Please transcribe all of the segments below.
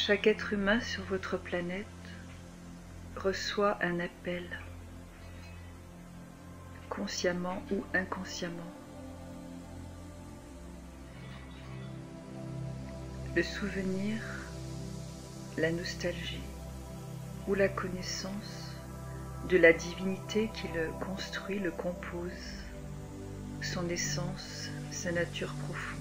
Chaque être humain sur votre planète reçoit un appel, consciemment ou inconsciemment. Le souvenir, la nostalgie ou la connaissance de la divinité qui le construit, le compose, son essence, sa nature profonde.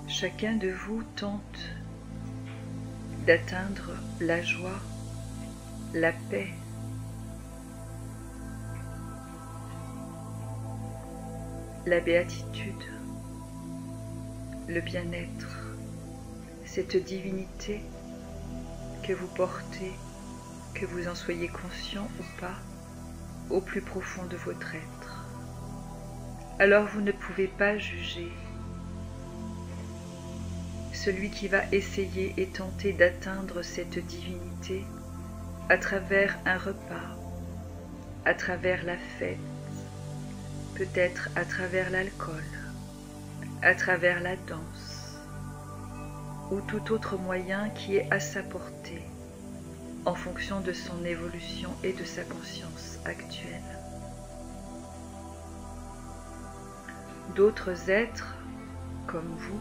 Chacun de vous tente d'atteindre la joie, la paix, la béatitude, le bien-être, cette divinité que vous portez, que vous en soyez conscient ou pas, au plus profond de votre être. Alors vous ne pouvez pas juger celui qui va essayer et tenter d'atteindre cette divinité à travers un repas, à travers la fête, peut-être à travers l'alcool, à travers la danse, ou tout autre moyen qui est à sa portée, en fonction de son évolution et de sa conscience actuelle. D'autres êtres, comme vous,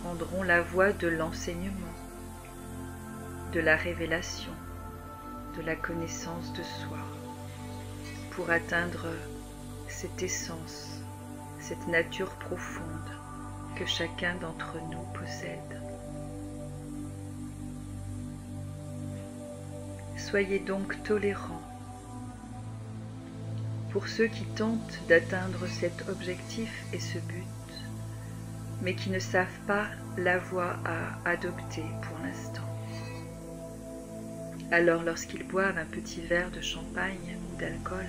prendront la voie de l'enseignement, de la révélation, de la connaissance de soi, pour atteindre cette essence, cette nature profonde que chacun d'entre nous possède. Soyez donc tolérants pour ceux qui tentent d'atteindre cet objectif et ce but, mais qui ne savent pas la voie à adopter pour l'instant. Alors lorsqu'ils boivent un petit verre de champagne ou d'alcool,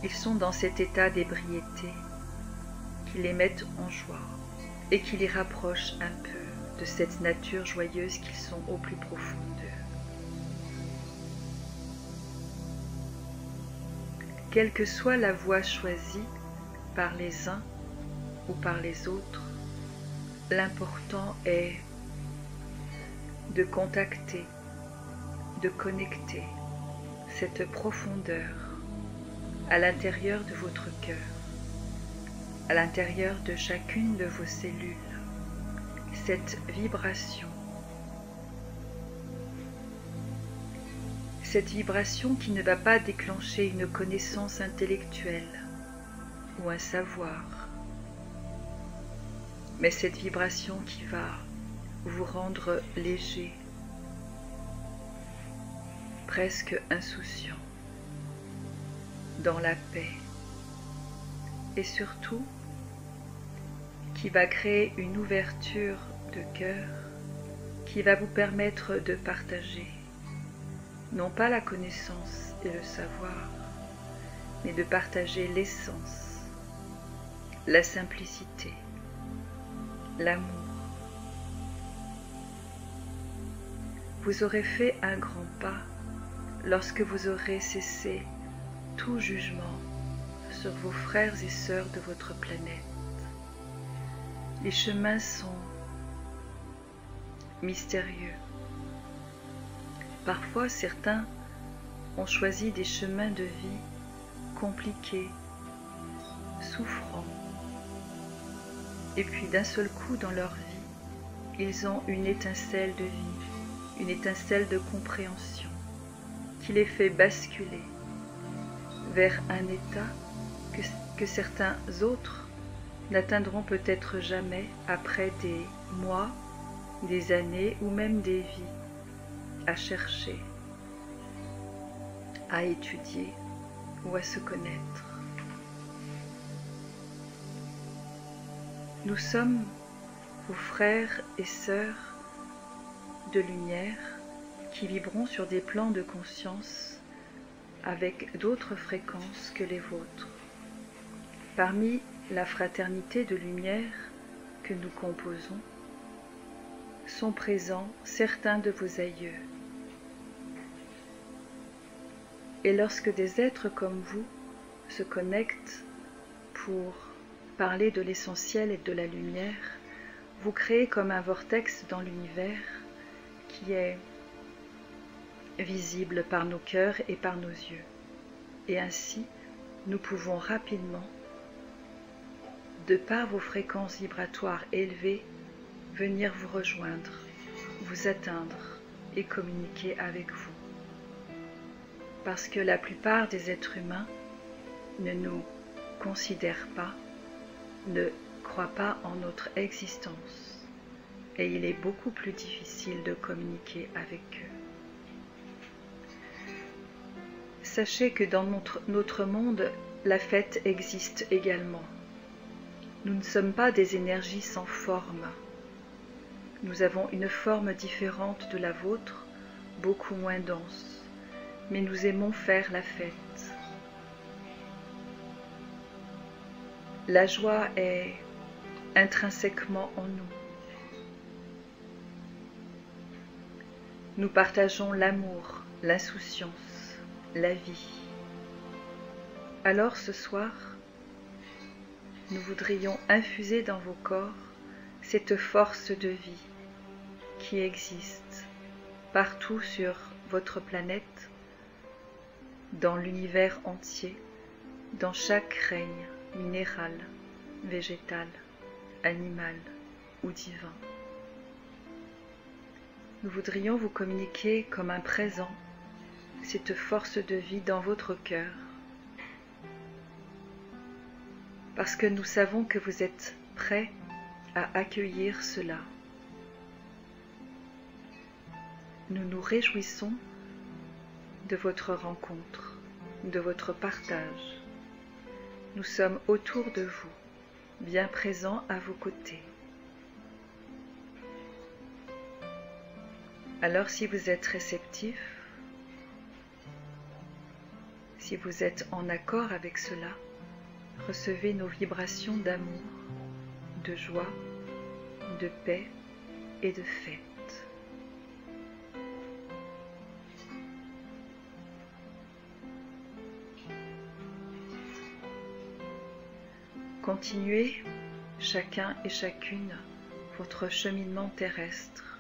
ils sont dans cet état d'ébriété qui les met en joie et qui les rapproche un peu de cette nature joyeuse qu'ils sont au plus profond d'eux. Quelle que soit la voie choisie par les uns ou par les autres, l'important est de contacter, de connecter cette profondeur à l'intérieur de votre cœur, à l'intérieur de chacune de vos cellules, cette vibration qui ne va pas déclencher une connaissance intellectuelle ou un savoir, mais cette vibration qui va vous rendre léger, presque insouciant, dans la paix, et surtout qui va créer une ouverture de cœur qui va vous permettre de partager, non pas la connaissance et le savoir, mais de partager l'essence, la simplicité, l'amour. Vous aurez fait un grand pas lorsque vous aurez cessé tout jugement sur vos frères et sœurs de votre planète. Les chemins sont mystérieux. Parfois, certains ont choisi des chemins de vie compliqués, souffrants. Et puis d'un seul coup dans leur vie, ils ont une étincelle de vie, une étincelle de compréhension qui les fait basculer vers un état que certains autres n'atteindront peut-être jamais après des mois, des années ou même des vies à chercher, à étudier ou à se connaître. Nous sommes vos frères et sœurs de lumière qui vibrons sur des plans de conscience avec d'autres fréquences que les vôtres. Parmi la fraternité de lumière que nous composons, sont présents certains de vos aïeux. Et lorsque des êtres comme vous se connectent pour parler de l'essentiel et de la lumière, vous créez comme un vortex dans l'univers qui est visible par nos cœurs et par nos yeux. Et ainsi, nous pouvons rapidement, de par vos fréquences vibratoires élevées, venir vous rejoindre, vous atteindre et communiquer avec vous. Parce que la plupart des êtres humains ne nous considèrent pas, ne croient pas en notre existence, et il est beaucoup plus difficile de communiquer avec eux. Sachez que dans notre monde, la fête existe également. Nous ne sommes pas des énergies sans forme. Nous avons une forme différente de la vôtre, beaucoup moins dense, mais nous aimons faire la fête. La joie est intrinsèquement en nous. Nous partageons l'amour, l'insouciance, la vie. Alors ce soir, nous voudrions infuser dans vos corps cette force de vie qui existe partout sur votre planète, dans l'univers entier, dans chaque règne minéral, végétal, animal ou divin. Nous voudrions vous communiquer comme un présent cette force de vie dans votre cœur, parce que nous savons que vous êtes prêts à accueillir cela. Nous nous réjouissons de votre rencontre, de votre partage. Nous sommes autour de vous, bien présents à vos côtés. Alors si vous êtes réceptif, si vous êtes en accord avec cela, recevez nos vibrations d'amour, de joie, de paix et de fête. Continuez, chacun et chacune, votre cheminement terrestre.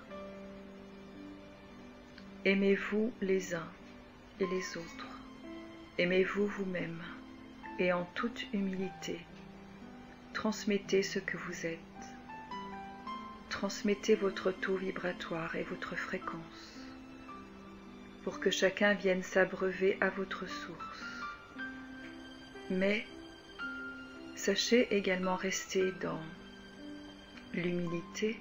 Aimez-vous les uns et les autres. Aimez-vous vous-même et en toute humilité, transmettez ce que vous êtes. Transmettez votre taux vibratoire et votre fréquence pour que chacun vienne s'abreuver à votre source. Mais sachez également rester dans l'humilité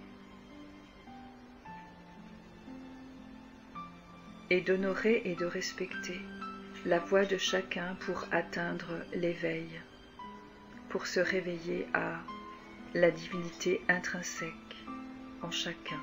et d'honorer et de respecter la voie de chacun pour atteindre l'éveil, pour se réveiller à la divinité intrinsèque en chacun.